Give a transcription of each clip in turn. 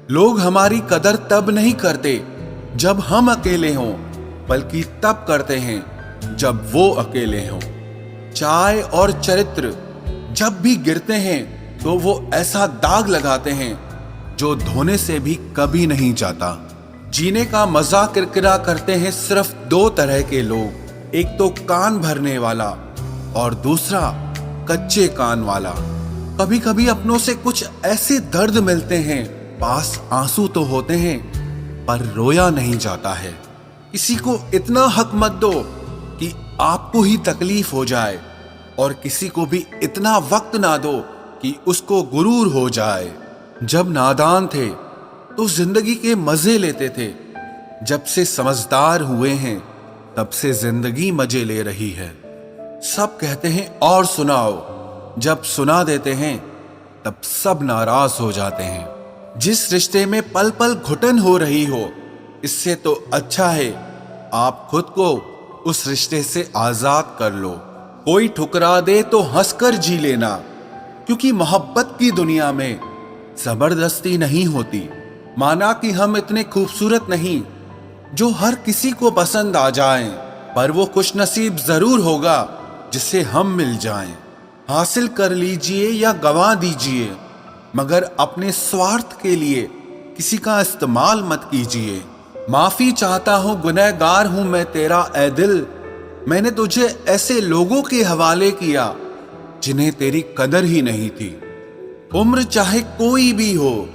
लोग हमारी कदर तब नहीं करते जब हम अकेले हों, बल्कि तब करते हैं जब वो अकेले हों। चाय और चरित्र जब भी गिरते हैं तो वो ऐसा दाग लगाते हैं जो धोने से भी कभी नहीं जाता। जीने का मजा किरकिरा करते हैं सिर्फ दो तरह के लोग, एक तो कान भरने वाला और दूसरा कच्चे कान वाला। कभी कभी अपनों से कुछ ऐसे दर्द मिलते हैं, पास आंसू तो होते हैं पर रोया नहीं जाता है। किसी को इतना हक मत दो कि आपको ही तकलीफ हो जाए, और किसी को भी इतना वक्त ना दो कि उसको गुरूर हो जाए। जब नादान थे तो जिंदगी के मजे लेते थे, जब से समझदार हुए हैं तब से जिंदगी मजे ले रही है। सब कहते हैं और सुनाओ, जब सुना देते हैं तब सब नाराज हो जाते हैं। जिस रिश्ते में पल पल घुटन हो रही हो, इससे तो अच्छा है आप खुद को उस रिश्ते से आजाद कर लो। कोई ठुकरा दे तो हंसकर जी लेना, क्योंकि मोहब्बत की दुनिया में जबरदस्ती नहीं होती। माना कि हम इतने खूबसूरत नहीं जो हर किसी को पसंद आ जाएं, पर वो खुशनसीब जरूर होगा जिससे हम मिल जाएं। हासिल कर लीजिए या गंवा दीजिए, मगर अपने स्वार्थ के लिए किसी का इस्तेमाल मत कीजिए। माफी चाहता हूं, गुनहगार हूं मैं तेरा ऐ दिल। मैंने तुझे ऐसे लोगों के हवाले किया जिन्हें तेरी कदर ही नहीं थी। उम्र चाहे कोई भी हो,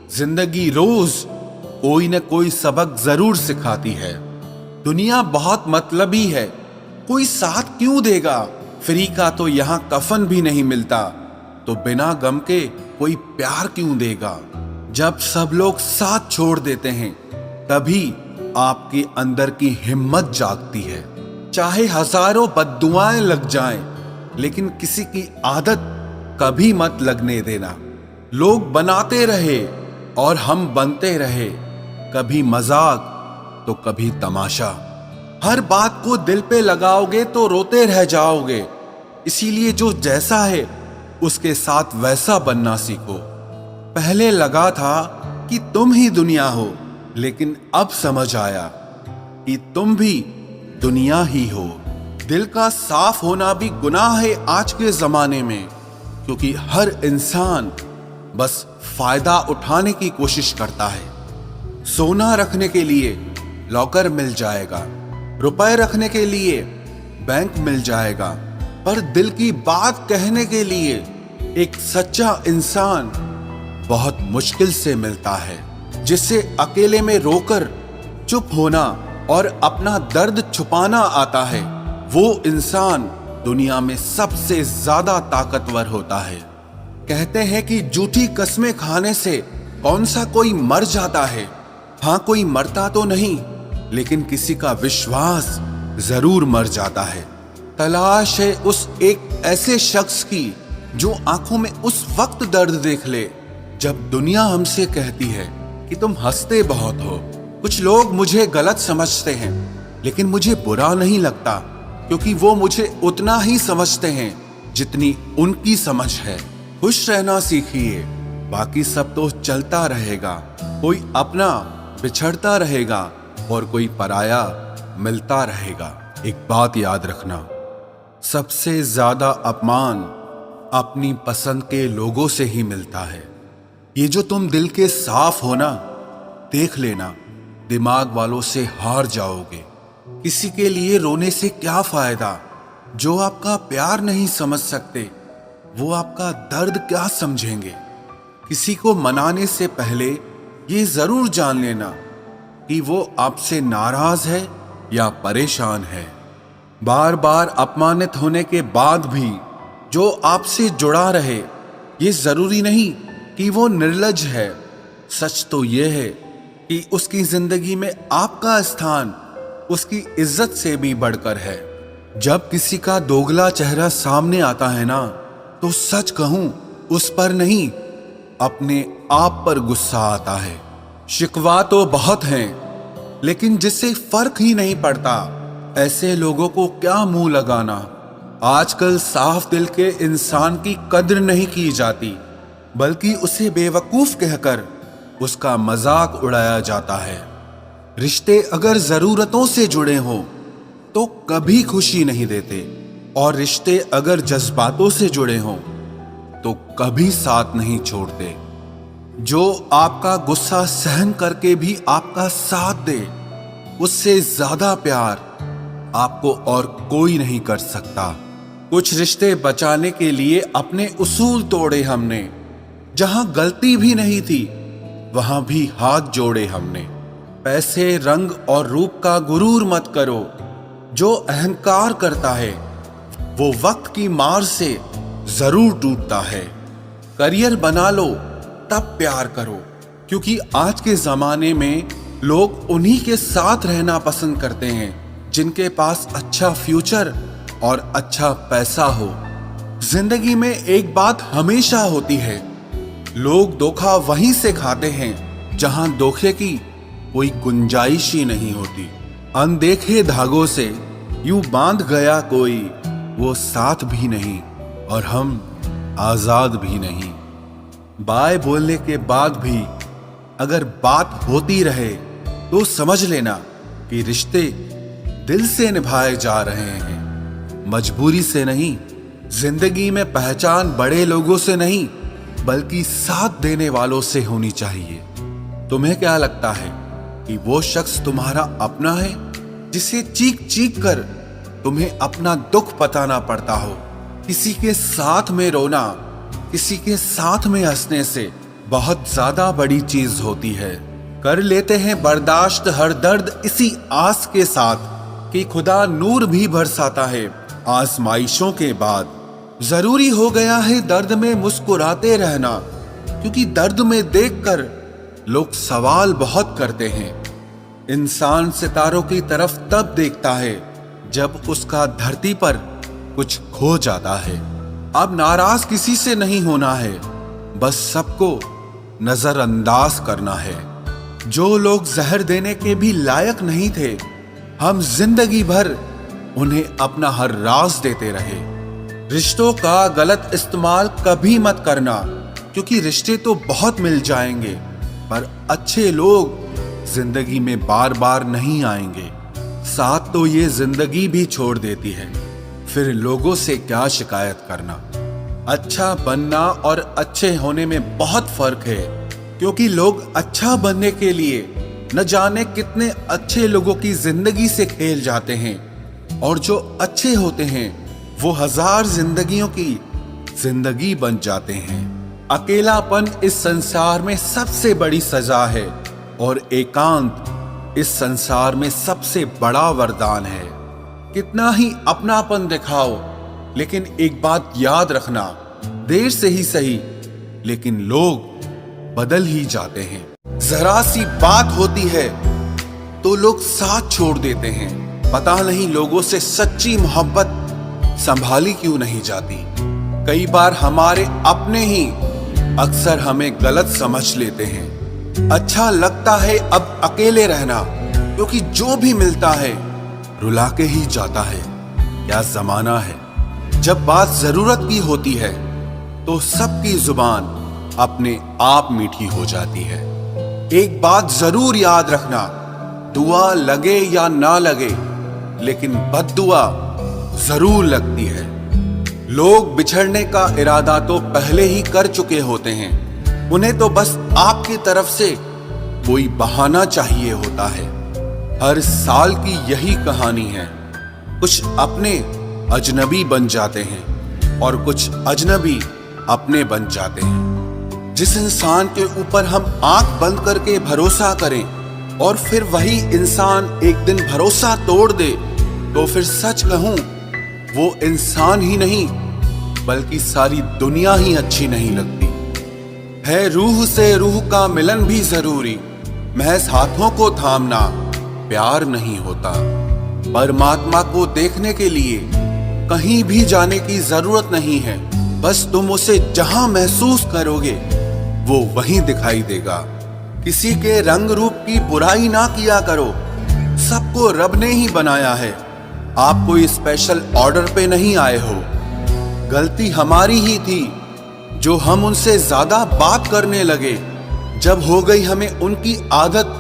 जिंदगी रोज कोई न कोई सबक जरूर सिखाती है। दुनिया बहुत मतलबी है, कोई साथ क्यों देगा? फ्री का तो यहाँ कफन भी नहीं मिलता, तो बिना गम के कोई प्यार क्यों देगा? जब सब लोग साथ छोड़ देते हैं तभी आपके अंदर की हिम्मत जागती है। चाहे हजारों बद्दुआएं लग जाएं, लेकिन किसी की आदत कभी मत लगने देना। लोग बनाते रहे और हम बनते रहे, कभी मजाक तो कभी तमाशा। हर बात को दिल पे लगाओगे तो रोते रह जाओगे। इसीलिए जो जैसा है उसके साथ वैसा बनना सीखो। पहले लगा था कि तुम ही दुनिया हो, लेकिन अब समझ आया कि तुम भी दुनिया ही हो। दिल का साफ होना भी गुनाह है आज के जमाने में, क्योंकि हर इंसान बस फायदा उठाने की कोशिश करता है। सोना रखने के लिए लॉकर मिल जाएगा, रुपए रखने के लिए बैंक मिल जाएगा, पर दिल की बात कहने के लिए एक सच्चा इंसान बहुत मुश्किल से मिलता है। जिससे अकेले में रोकर चुप होना और अपना दर्द छुपाना आता है, वो इंसान दुनिया में सबसे ज्यादा ताकतवर होता है। कहते हैं कि झूठी कस्में खाने से कौन सा कोई मर जाता है। हाँ, कोई मरता तो नहीं, लेकिन किसी का विश्वास जरूर मर जाता है। तलाश है उस एक ऐसे शख्स की जो आंखों में उस वक्त दर्द देख ले जब दुनिया हमसे कहती है कि तुम हंसते बहुत हो। कुछ लोग मुझे गलत समझते हैं, लेकिन मुझे बुरा नहीं लगता, क्योंकि वो मुझे उतना ही समझते हैं जितनी उनकी समझ है। खुश रहना सीखिए, बाकी सब तो चलता रहेगा। कोई अपना बिछड़ता रहेगा और कोई पराया मिलता रहेगा। एक बात याद रखना, सबसे ज्यादा अपमान अपनी पसंद के लोगों से ही मिलता है। ये जो तुम दिल के साफ हो ना, देख लेना दिमाग वालों से हार जाओगे। किसी के लिए रोने से क्या फायदा? जो आपका प्यार नहीं समझ सकते, वो आपका दर्द क्या समझेंगे? किसी को मनाने से पहले ये जरूर जान लेना कि वो आपसे नाराज है या परेशान है। बार बार अपमानित होने के बाद भी जो आपसे जुड़ा रहे, ये जरूरी नहीं कि वो निर्लज है। सच तो ये है कि उसकी जिंदगी में आपका स्थान उसकी इज्जत से भी बढ़कर है। जब किसी का दोगला चेहरा सामने आता है ना, तो सच कहूं उस पर नहीं, अपने आप पर गुस्सा आता है। शिकवा तो बहुत हैं, लेकिन जिससे फर्क ही नहीं पड़ता, ऐसे लोगों को क्या मुंह लगाना। आजकल साफ दिल के इंसान की कद्र नहीं की जाती, बल्कि उसे बेवकूफ कहकर उसका मजाक उड़ाया जाता है। रिश्ते अगर जरूरतों से जुड़े हों तो कभी खुशी नहीं देते, और रिश्ते अगर जज्बातों से जुड़े हों तो कभी साथ नहीं छोड़ते। जो आपका गुस्सा सहन करके भी आपका साथ दे, उससे ज्यादा प्यार आपको और कोई नहीं कर सकता। कुछ रिश्ते बचाने के लिए अपने उसूल तोड़े हमने, जहां गलती भी नहीं थी वहां भी हाथ जोड़े हमने। पैसे, रंग और रूप का गुरूर मत करो। जो अहंकार करता है वो वक्त की मार से जरूर टूटता है। करियर बना लो तब प्यार करो, क्योंकि आज के जमाने में लोग उन्हीं के साथ रहना पसंद करते हैं जिनके पास अच्छा फ्यूचर और अच्छा पैसा हो। जिंदगी में एक बात हमेशा होती है, लोग धोखा वहीं से खाते हैं जहां धोखे की कोई गुंजाइश ही नहीं होती। अनदेखे धागों से यूं बांध गया कोई, वो साथ भी नहीं और हम आजाद भी नहीं। बाय बोलने के बाद भी अगर बात होती रहे तो समझ लेना कि रिश्ते दिल से निभाए जा रहे हैं, मजबूरी से नहीं। जिंदगी में पहचान बड़े लोगों से नहीं बल्कि साथ देने वालों से होनी चाहिए। तुम्हें क्या लगता है कि वो शख्स तुम्हारा अपना है जिसे चीख चीख कर तुम्हें अपना दुख बताना पड़ता हो? किसी के साथ में रोना, किसी के साथ में हंसने से बहुत ज्यादा बड़ी चीज होती है। कर लेते हैं बर्दाश्त हर दर्द इसी आस के साथ कि खुदा नूर भी बरसाता है आजमाइशों के बाद। जरूरी हो गया है दर्द में मुस्कुराते रहना, क्योंकि दर्द में देखकर लोग सवाल बहुत करते हैं। इंसान सितारों की तरफ तब देखता है जब उसका धरती पर कुछ खो जाता है। अब नाराज किसी से नहीं होना है, बस सबको नजरअंदाज करना है। जो लोग जहर देने के भी लायक नहीं थे, हम जिंदगी भर उन्हें अपना हर राज देते रहे। रिश्तों का गलत इस्तेमाल कभी मत करना, क्योंकि रिश्ते तो बहुत मिल जाएंगे पर अच्छे लोग जिंदगी में बार बार नहीं आएंगे। साथ तो ये जिंदगी भी छोड़ देती है, फिर लोगों से क्या शिकायत करना। अच्छा बनना और अच्छे होने में बहुत फर्क है, क्योंकि लोग अच्छा बनने के लिए न जाने कितने अच्छे लोगों की जिंदगी से खेल जाते हैं, और जो अच्छे होते हैं वो हजार जिंदगियों की जिंदगी बन जाते हैं। अकेलापन इस संसार में सबसे बड़ी सजा है और एकांत इस संसार में सबसे बड़ा वरदान है। कितना ही अपनापन दिखाओ, लेकिन एक बात याद रखना, देर से ही सही लेकिन लोग बदल ही जाते हैं। जरा सी बात होती है तो लोग साथ छोड़ देते हैं। पता नहीं लोगों से सच्ची मोहब्बत संभाली क्यों नहीं जाती। कई बार हमारे अपने ही अक्सर हमें गलत समझ लेते हैं। अच्छा लगता है अब अकेले रहना, क्योंकि जो भी मिलता है रुला के ही जाता है। क्या जमाना है। जब बात जरूरत की होती है तो सबकी जुबान अपने आप मीठी हो जाती है। एक बात जरूर याद रखना, दुआ लगे या ना लगे लेकिन बद्दुआ जरूर लगती है। लोग बिछड़ने का इरादा तो पहले ही कर चुके होते हैं, उन्हें तो बस आपकी तरफ से कोई बहाना चाहिए होता है। हर साल की यही कहानी है। कुछ अपने अजनबी बन जाते हैं और कुछ अजनबी अपने बन जाते हैं। जिस इंसान के ऊपर हम आंख बंद करके भरोसा करें और फिर वही इंसान एक दिन भरोसा तोड़ दे, तो फिर सच कहूं वो इंसान ही नहीं बल्कि सारी दुनिया ही अच्छी नहीं लगती है। रूह से रूह का मिलन भी जरूरी, महज हाथों को थामना प्यार नहीं होता। परमात्मा को देखने के लिए कहीं भी जाने की जरूरत नहीं है, बस तुम उसे जहां महसूस करोगे वो वहीं दिखाई देगा। किसी के रंग रूप की बुराई ना किया करो, सबको रब ने ही बनाया है। आप कोई स्पेशल ऑर्डर पे नहीं आए हो। गलती हमारी ही थी जो हम उनसे ज्यादा बात करने लगे, जब हो गई हमें उनकी आदत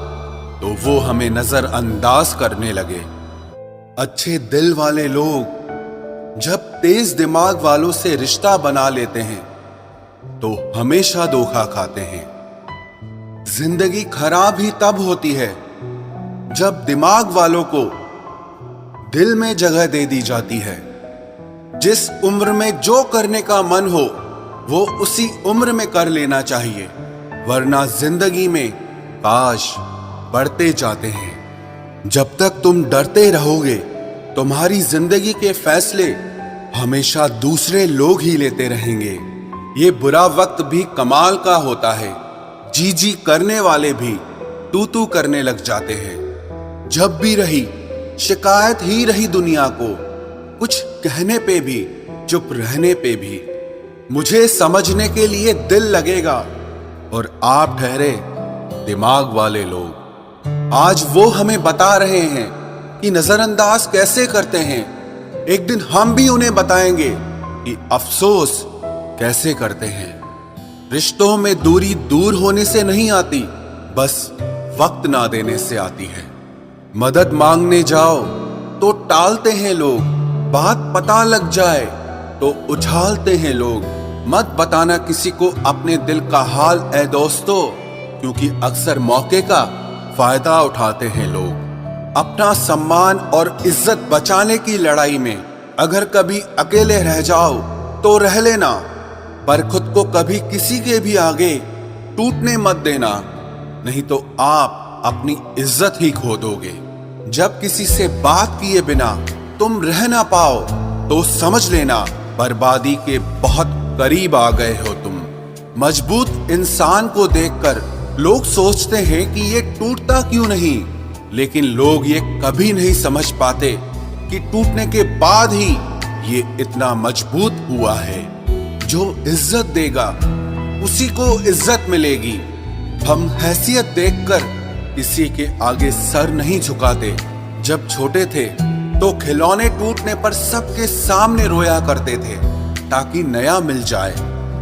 तो वो हमें नजरअंदाज करने लगे। अच्छे दिल वाले लोग जब तेज दिमाग वालों से रिश्ता बना लेते हैं तो हमेशा धोखा खाते हैं। जिंदगी खराब ही तब होती है जब दिमाग वालों को दिल में जगह दे दी जाती है। जिस उम्र में जो करने का मन हो वो उसी उम्र में कर लेना चाहिए, वरना जिंदगी में काश बढ़ते जाते हैं। जब तक तुम डरते रहोगे तुम्हारी जिंदगी के फैसले हमेशा दूसरे लोग ही लेते रहेंगे। ये बुरा वक्त भी कमाल का होता है, जी जी करने वाले भी तू तू करने लग जाते हैं। जब भी रही शिकायत ही रही दुनिया को, कुछ कहने पे भी चुप रहने पे भी। मुझे समझने के लिए दिल लगेगा और आप ठहरे दिमाग वाले लोग। आज वो हमें बता रहे हैं कि नजरअंदाज कैसे करते हैं। एक दिन हम भी उन्हें बताएंगे कि अफसोस कैसे करते हैं। रिश्तों में दूरी दूर होने से नहीं आती, बस वक्त ना देने से आती है। मदद मांगने जाओ तो टालते हैं लोग, बात पता लग जाए तो उछालते हैं लोग। मत बताना किसी को अपने दिल का हाल ऐ दोस्तों, क्योंकि अक्सर मौके का फायदा उठाते हैं लोग। अपना सम्मान और इज्जत बचाने की लड़ाई में अगर कभी अकेले रह जाओ तो रह लेना, पर खुद को कभी किसी के भी आगे टूटने मत देना, नहीं तो आप अपनी इज्जत ही खो दोगे। जब किसी से बात किए बिना तुम रह ना पाओ तो समझ लेना बर्बादी के बहुत करीब आ गए हो तुम। मजबूत इंसान को देखकर लोग सोचते हैं कि ये टूटता क्यों नहीं, लेकिन लोग ये कभी नहीं समझ पाते कि टूटने के बाद ही ये इतना मजबूत हुआ है। जो इज्जत देगा उसी को इज्जत मिलेगी। हम हैसियत देखकर किसी के आगे सर नहीं झुकाते। जब छोटे थे तो खिलौने टूटने पर सबके सामने रोया करते थे ताकि नया मिल जाए।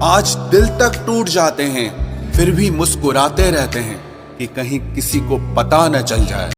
आज दिल तक टूट जाते हैं फिर भी मुस्कुराते रहते हैं कि कहीं किसी को पता न चल जाए।